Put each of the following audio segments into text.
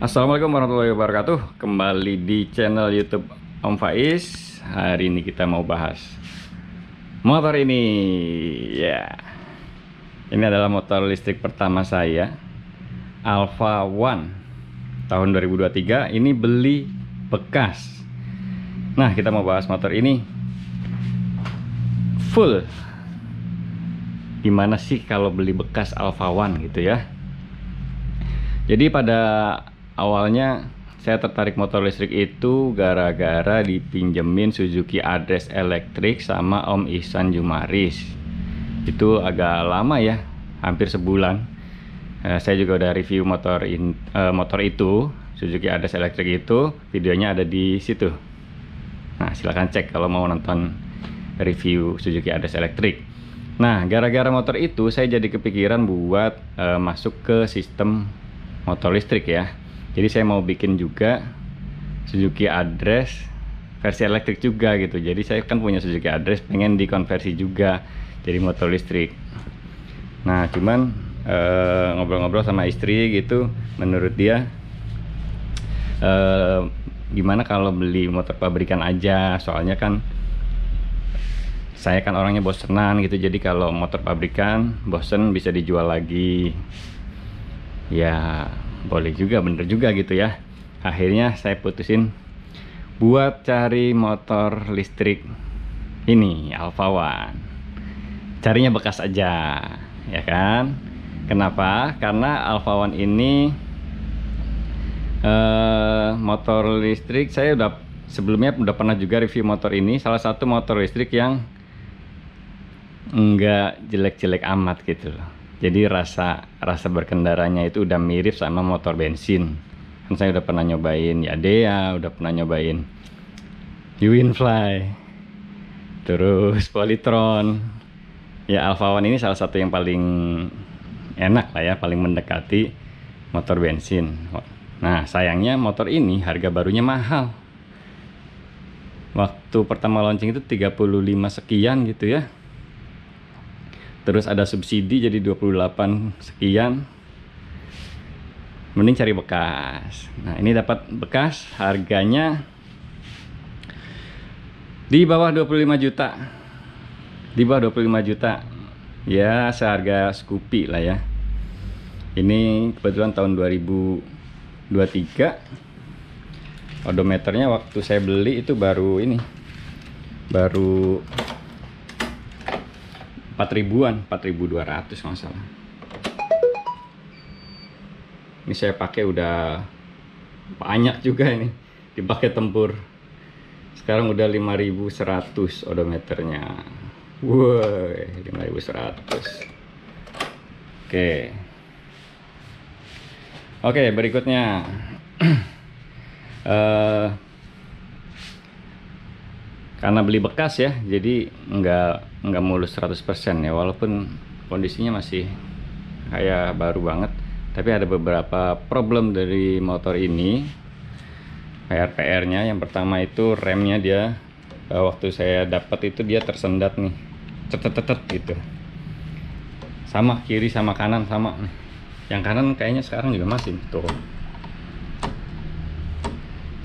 Assalamualaikum warahmatullahi wabarakatuh. Kembali di channel YouTube Om Faiz. Hari ini kita mau bahas motor ini. Ya, ini adalah motor listrik pertama saya, Alpha One tahun 2023. Ini beli bekas. Nah, kita mau bahas motor ini full. Gimana sih kalau beli bekas Alpha One gitu ya? Jadi pada awalnya saya tertarik motor listrik itu gara-gara dipinjemin Suzuki Address Electric sama Om Ihsan Jumaris. Itu agak lama ya, hampir sebulan. Saya juga udah review motor itu, Suzuki Address Electric itu, videonya ada di situ. Nah, silahkan cek kalau mau nonton review Suzuki Address Electric. Nah, gara-gara motor itu saya jadi kepikiran buat masuk ke sistem motor listrik ya. Jadi saya mau bikin juga Suzuki Address versi elektrik juga gitu. Jadi saya kan punya Suzuki Address, pengen dikonversi juga jadi motor listrik. Nah, cuman ngobrol-ngobrol sama istri gitu, menurut dia gimana kalau beli motor pabrikan aja, soalnya kan saya kan orangnya bosenan gitu. Jadi kalau motor pabrikan bosen bisa dijual lagi. Ya boleh juga, bener juga gitu ya. Akhirnya saya putusin buat cari motor listrik ini, Alpha One. Carinya bekas aja, ya kan? Kenapa? Karena Alpha One ini motor listrik saya sebelumnya udah pernah juga review motor ini. Salah satu motor listrik yang enggak jelek-jelek amat gitu loh. Jadi rasa berkendaranya itu udah mirip sama motor bensin. Kan saya udah pernah nyobain Yadea, udah pernah nyobain Winfly, terus Polytron. Ya, Alpha One ini salah satu yang paling enak lah ya, paling mendekati motor bensin. Nah, sayangnya motor ini harga barunya mahal. Waktu pertama launching itu 35 sekian gitu ya. Terus ada subsidi jadi 28 sekian. Mending cari bekas. Nah, ini dapat bekas, harganya di bawah 25 juta. Di bawah 25 juta. Ya, seharga Scoopy lah ya. Ini kebetulan tahun 2023. Odometernya waktu saya beli itu baru 4.000-an, 4.200 masalah. Ini saya pakai udah banyak juga ini, dipakai tempur. Sekarang udah 5.100 odometernya. Woi, 5.100. Oke, berikutnya karena beli bekas ya, jadi nggak mulus 100% ya, walaupun kondisinya masih kayak baru banget. Tapi ada beberapa problem dari motor ini, PR-nya. Yang pertama itu remnya, dia waktu saya dapat itu dia tersendat nih, cetet gitu. Sama kiri sama kanan sama. Yang kanan kayaknya sekarang juga masih tuh.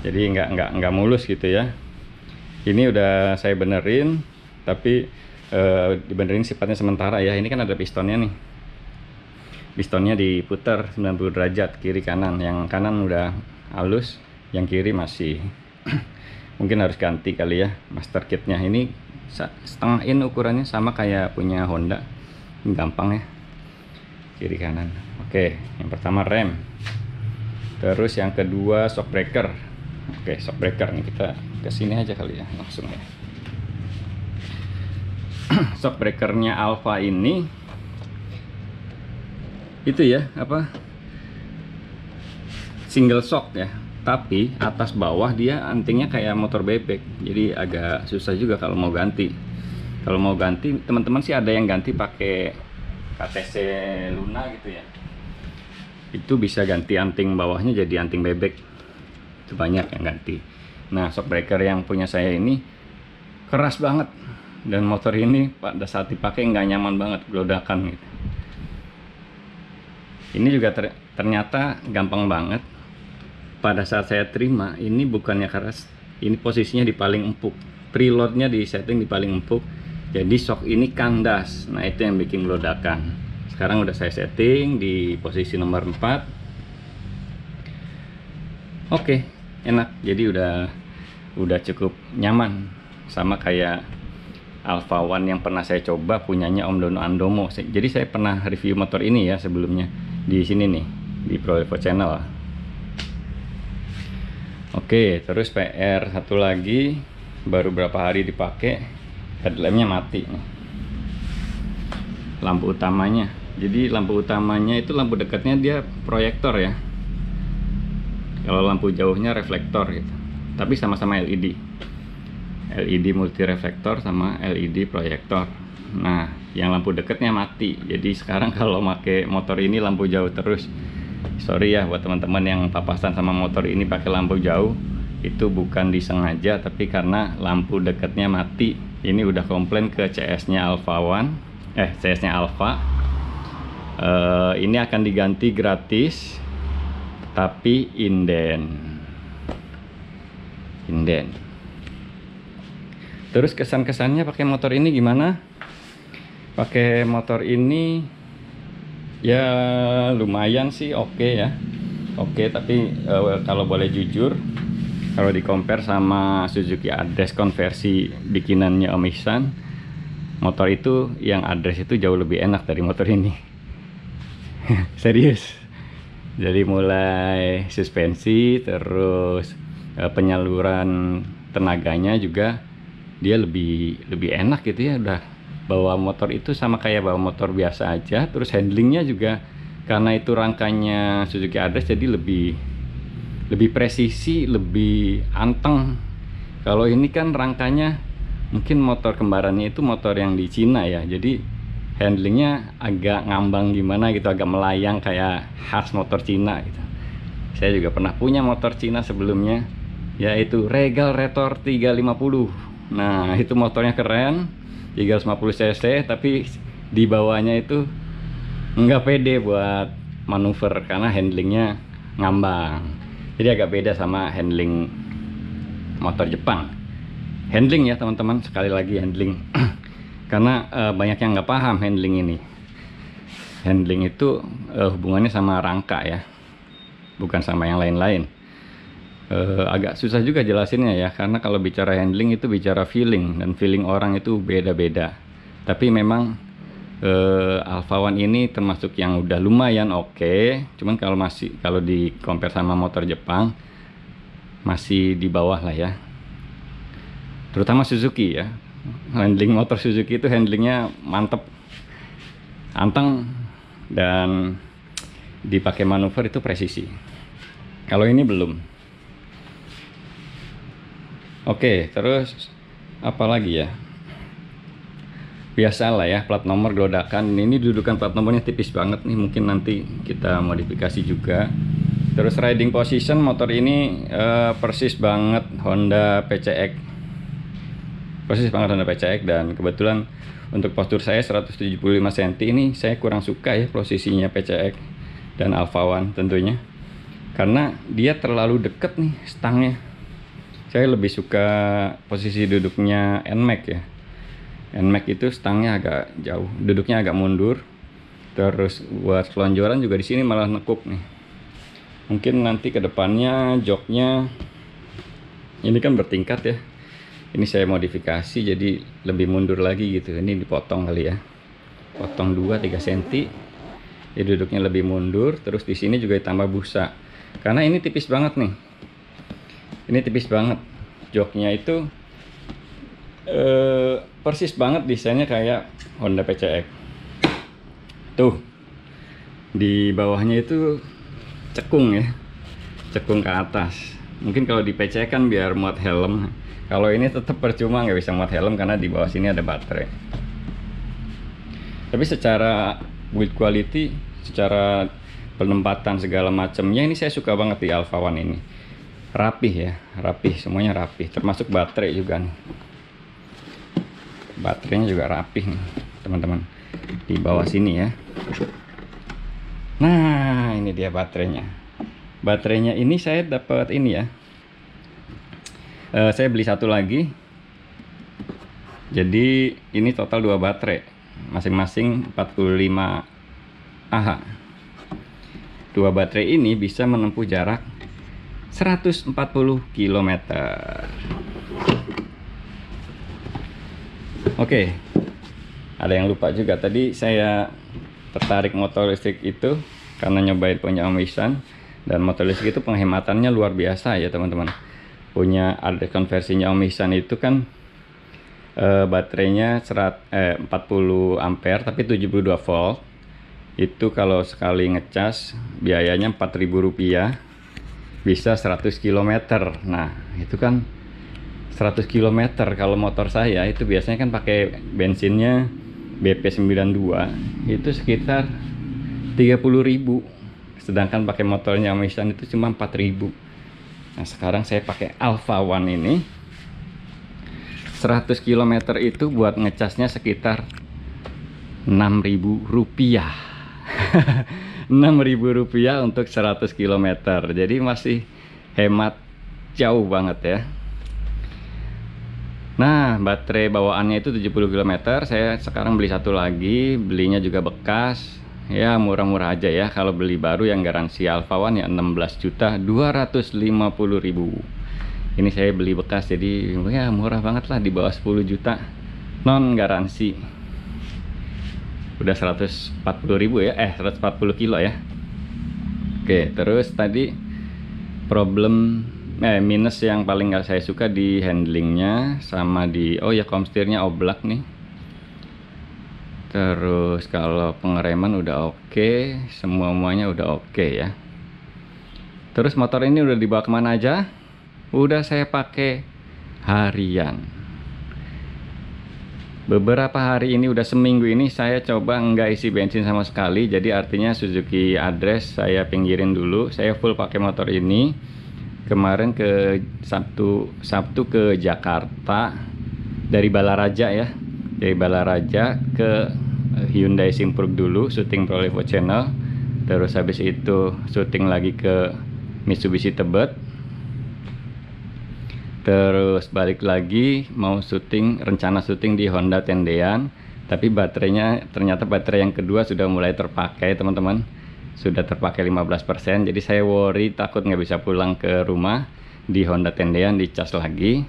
Jadi nggak mulus gitu ya. Ini udah saya benerin, tapi dibenerin sifatnya sementara ya. Ini kan ada pistonnya nih. Pistonnya diputar 90 derajat kiri kanan. Yang kanan udah halus, yang kiri masih. Mungkin harus ganti kali ya master kitnya. Ini setengah in ukurannya, sama kayak punya Honda. Ini gampang ya, kiri kanan. Oke, yang pertama rem. Terus yang kedua shock breaker. Oke, shock breaker nih, kita kesini aja kali ya, langsung ya. Shock breakernya Alpha ini itu ya, apa, single shock ya, tapi atas bawah dia antingnya kayak motor bebek. Jadi agak susah juga kalau mau ganti. Kalau mau ganti, teman-teman sih ada yang ganti pakai KTC Luna gitu ya. Itu bisa ganti anting bawahnya jadi anting bebek. Itu banyak yang ganti. Nah, shock breaker yang punya saya ini keras banget, dan motor ini pada saat dipakai nggak nyaman banget, gelodakan gitu. Ini juga ternyata gampang banget pada saat saya terima ini bukannya karena ini posisinya di paling empuk, preloadnya di setting di paling empuk, jadi shock ini kandas. Nah itu yang bikin ledakan. Sekarang udah saya setting di posisi nomor 4. Oke, enak, jadi udah cukup nyaman, sama kayak Alpha One yang pernah saya coba punyanya Om Dono Andomo. Jadi saya pernah review motor ini ya sebelumnya di sini nih di ProLevo Channel. Oke, terus PR satu lagi, baru berapa hari dipakai headlampnya mati nih. Lampu utamanya, jadi lampu utamanya itu lampu dekatnya dia proyektor ya, kalau lampu jauhnya reflektor gitu, tapi sama-sama LED multi reflektor sama LED proyektor. Nah yang lampu dekatnya mati, jadi sekarang kalau pakai motor ini lampu jauh terus. Sorry ya buat teman-teman yang papasan sama motor ini pakai lampu jauh, itu bukan disengaja tapi karena lampu dekatnya mati. Ini udah komplain ke CS-nya Alpha One, CS-nya Alpha. Ini akan diganti gratis, tapi inden. Terus kesan-kesannya pakai motor ini gimana? Pakai motor ini ya lumayan sih, oke ya. Oke, tapi kalau boleh jujur, kalau di compare sama Suzuki Address konversi bikinannya Om Ihsan, motor itu yang Address itu jauh lebih enak dari motor ini. Serius. Jadi mulai suspensi, terus penyaluran tenaganya juga dia lebih enak gitu ya. Udah bawa motor itu sama kayak bawa motor biasa aja. Terus handlingnya juga karena itu rangkanya Suzuki Address, jadi lebih presisi, lebih anteng. Kalau ini kan rangkanya mungkin motor kembarannya itu motor yang di Cina ya, jadi handlingnya agak ngambang gimana gitu, agak melayang kayak khas motor Cina gitu. Saya juga pernah punya motor Cina sebelumnya, yaitu Regal Retor 350. Nah itu motornya keren, 350 cc, tapi di bawahnya itu nggak pede buat manuver karena handlingnya ngambang. Jadi agak beda sama handling motor Jepang. Handling ya teman-teman, sekali lagi handling. Karena banyak yang nggak paham handling ini. Handling itu hubungannya sama rangka ya, bukan sama yang lain-lain. Agak susah juga jelasinnya ya, karena kalau bicara handling itu bicara feeling, dan feeling orang itu beda-beda. Tapi memang Alpha One ini termasuk yang udah lumayan oke. Cuman kalau di compare sama motor Jepang masih di bawah lah ya, terutama Suzuki ya. Handling motor Suzuki itu handlingnya mantep, anteng, dan dipakai manuver itu presisi. Kalau ini belum. Oke, terus apa lagi ya? Biasalah ya, plat nomor gelodakan. Ini dudukan plat nomornya tipis banget nih, mungkin nanti kita modifikasi juga. Terus riding position motor ini persis banget Honda PCX. Persis banget Honda PCX, dan kebetulan untuk postur saya 175 cm ini saya kurang suka ya posisinya PCX dan Alpha One tentunya. Karena dia terlalu deket nih stangnya. Saya lebih suka posisi duduknya NMAX ya. NMAX itu stangnya agak jauh, duduknya agak mundur. Terus buat selonjoran juga di sini malah nekuk nih. Mungkin nanti ke depannya joknya ini kan bertingkat ya. Ini saya modifikasi jadi lebih mundur lagi gitu. Ini dipotong kali ya. Potong 2-3 cm. Jadi duduknya lebih mundur, terus di sini juga ditambah busa. Karena ini tipis banget nih. Ini tipis banget. Joknya itu persis banget desainnya kayak Honda PCX. Tuh. Di bawahnya itu cekung ya. Cekung ke atas. Mungkin kalau di PCX kan biar muat helm. Kalau ini tetap percuma, nggak bisa muat helm karena di bawah sini ada baterai. Tapi secara build quality, secara penempatan segala macamnya, ini saya suka banget di Alpha One ini. Rapih ya, rapih, semuanya rapih, termasuk baterai juga nih. Baterainya juga rapih nih teman-teman, di bawah sini ya. Nah ini dia baterainya. baterainya ini saya dapat ini ya, saya beli satu lagi, jadi ini total 2 baterai masing-masing 45 Ah. 2 baterai ini bisa menempuh jarak 140 km. Oke, ada yang lupa juga tadi, saya tertarik motor listrik itu karena nyobain punya Om Ihsan, dan motor listrik itu penghematannya luar biasa ya teman-teman. Punya ada konversinya Om Ihsan itu kan baterainya 40 ampere tapi 72 volt. Itu kalau sekali ngecas biayanya Rp4.000, bisa 100 km. Nah itu kan 100 km. Kalau motor saya itu biasanya kan pakai bensinnya BP92, itu sekitar 30.000, sedangkan pakai motornya Om Ihsan itu cuma 4.000. Nah sekarang saya pakai Alpha One ini, 100 km itu buat ngecasnya sekitar Rp6.000. Rp6.000 untuk 100 km. Jadi masih hemat jauh banget ya. Nah baterai bawaannya itu 70 km. Saya sekarang beli satu lagi, belinya juga bekas ya, murah-murah aja ya. Kalau beli baru yang garansi Alpha One ya 16.250.000. Ini saya beli bekas, jadi ya murah banget lah, di bawah 10 juta non garansi. Udah 140.000 ya, 140 kilo ya. Oke, terus tadi problem minus yang paling gak saya suka di handlingnya sama di komstirnya oblak nih. Terus kalau pengereman udah oke, semuanya udah oke ya. Terus motor ini udah dibawa kemana aja? Udah saya pakai harian. Beberapa hari ini, udah seminggu ini saya coba nggak isi bensin sama sekali. Jadi artinya Suzuki Address saya pinggirin dulu. Saya full pakai motor ini. Kemarin ke Sabtu ke Jakarta dari Balaraja ya. Dari Balaraja ke Hyundai Simpruk dulu, syuting Pro Levo Channel. Terus habis itu syuting lagi ke Mitsubishi Tebet. Terus balik lagi mau rencana syuting di Honda Tendean, tapi baterainya ternyata baterai yang kedua sudah mulai terpakai teman-teman, sudah terpakai 15%. Jadi saya worry, takut nggak bisa pulang ke rumah. Di Honda Tendean dicas lagi,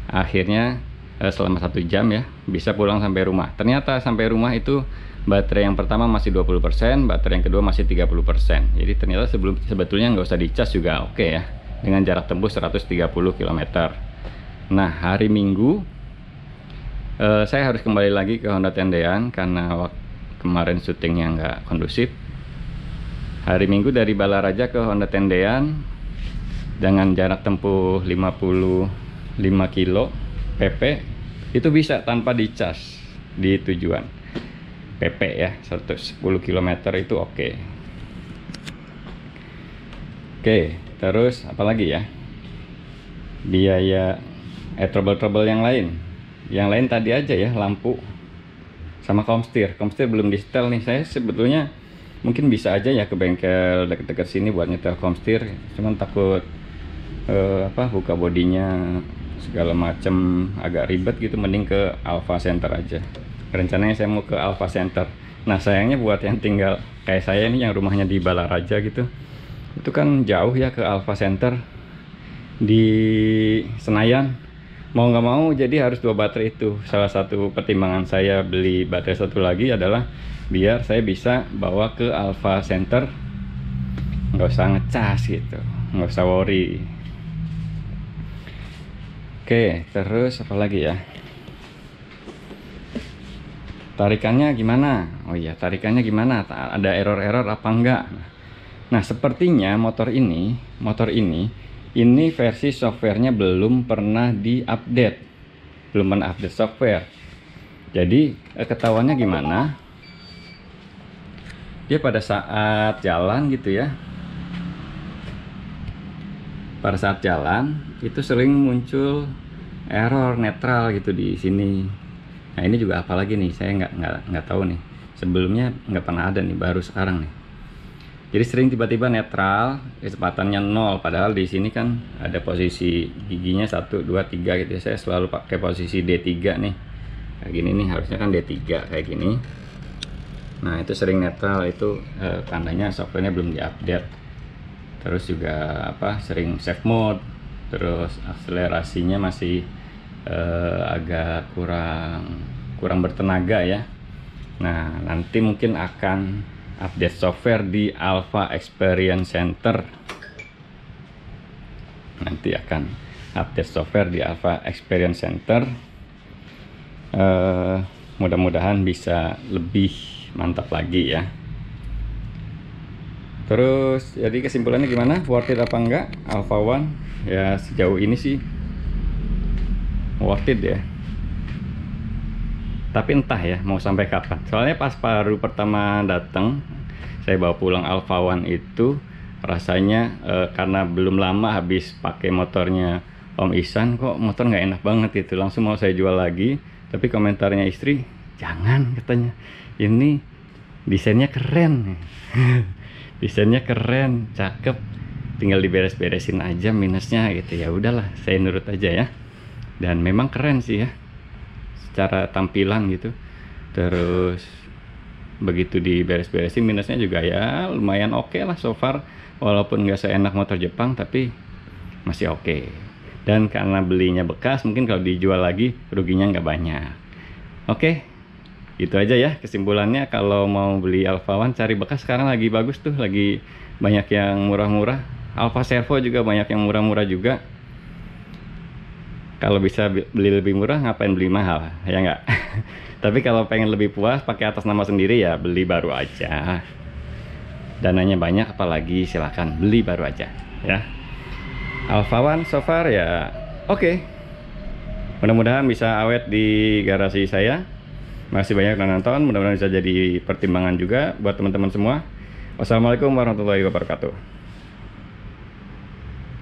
akhirnya selama 1 jam ya bisa pulang sampai rumah. Ternyata sampai rumah itu baterai yang pertama masih 20%, baterai yang kedua masih 30%. Jadi ternyata sebetulnya nggak usah dicas juga oke ya, dengan jarak tembus 130 km. Nah hari Minggu saya harus kembali lagi ke Honda Tendean karena kemarin syutingnya nggak kondusif. Hari Minggu dari Balaraja ke Honda Tendean dengan jarak tempuh 55 kilo PP, itu bisa tanpa dicas di tujuan. PP ya, 110 km itu oke. Oke, terus apalagi ya, biaya trouble-trouble yang lain tadi aja ya, lampu sama komstir belum di setel nih. Saya sebetulnya mungkin bisa aja ya ke bengkel dekat-dekat sini buat nyetel komstir, cuman takut buka bodinya segala macem agak ribet gitu, mending ke Alpha Center aja. Rencananya saya mau ke Alpha Center. Nah sayangnya buat yang tinggal kayak saya nih yang rumahnya di Balaraja gitu, itu kan jauh ya ke Alpha Center di Senayan. Mau nggak mau jadi harus 2 baterai itu. Salah satu pertimbangan saya beli baterai satu lagi adalah biar saya bisa bawa ke Alpha Center, nggak usah ngecas gitu, nggak usah worry. Oke, terus apa lagi ya, tarikannya gimana? Oh iya, tarikannya gimana, ada error-error apa enggak? Nah sepertinya motor ini versi softwarenya belum pernah diupdate, belum pernah update software. Jadi ketahuannya gimana, dia pada saat jalan gitu ya, pada saat jalan itu sering muncul error netral gitu di sini. Nah ini juga apalagi nih, saya nggak tahu nih, sebelumnya nggak pernah ada nih, baru sekarang nih. Jadi sering tiba-tiba netral, kecepatannya 0, padahal di sini kan ada posisi giginya 1, 2, 3 gitu ya. Saya selalu pakai posisi D3 nih. Kayak gini nih, harusnya kan D3 kayak gini. Nah, itu sering netral, itu tandanya softwarenya belum diupdate. Terus juga sering save mode, terus akselerasinya masih agak kurang bertenaga ya. Nah, nanti mungkin akan update software di Alpha Experience Center. Nanti akan update software di Alpha Experience Center. Mudah-mudahan bisa lebih mantap lagi ya. Terus jadi kesimpulannya gimana? Worth it apa enggak Alpha One? Ya sejauh ini sih worth it ya. Tapi entah ya mau sampai kapan. Soalnya pas baru pertama datang, saya bawa pulang Alpha One itu rasanya karena belum lama habis pakai motornya Om Ihsan, kok motor nggak enak banget gitu. Langsung mau saya jual lagi. Tapi komentarnya istri, jangan katanya. Ini desainnya keren. Desainnya keren, cakep. Tinggal diberes-beresin aja minusnya gitu. Ya udahlah, saya nurut aja ya. Dan memang keren sih ya. Secara tampilan gitu. Terus begitu diberes-beresin minusnya juga ya lumayan oke lah so far. Walaupun nggak seenak motor Jepang tapi masih oke. Dan karena belinya bekas, mungkin kalau dijual lagi ruginya nggak banyak. Oke, itu aja ya kesimpulannya. Kalau mau beli Alpha One cari bekas, sekarang lagi bagus tuh, lagi banyak yang murah-murah. Alpha Servo juga banyak yang murah-murah juga. Kalau bisa beli lebih murah, ngapain beli mahal, ya nggak? Tapi kalau pengen lebih puas pakai atas nama sendiri ya beli baru aja. Dananya banyak apalagi, silakan beli baru aja ya. Alpha One so far ya oke. Mudah-mudahan bisa awet di garasi saya. Masih banyak yang nonton, mudah-mudahan bisa jadi pertimbangan juga buat teman-teman semua. Wassalamualaikum warahmatullahi wabarakatuh.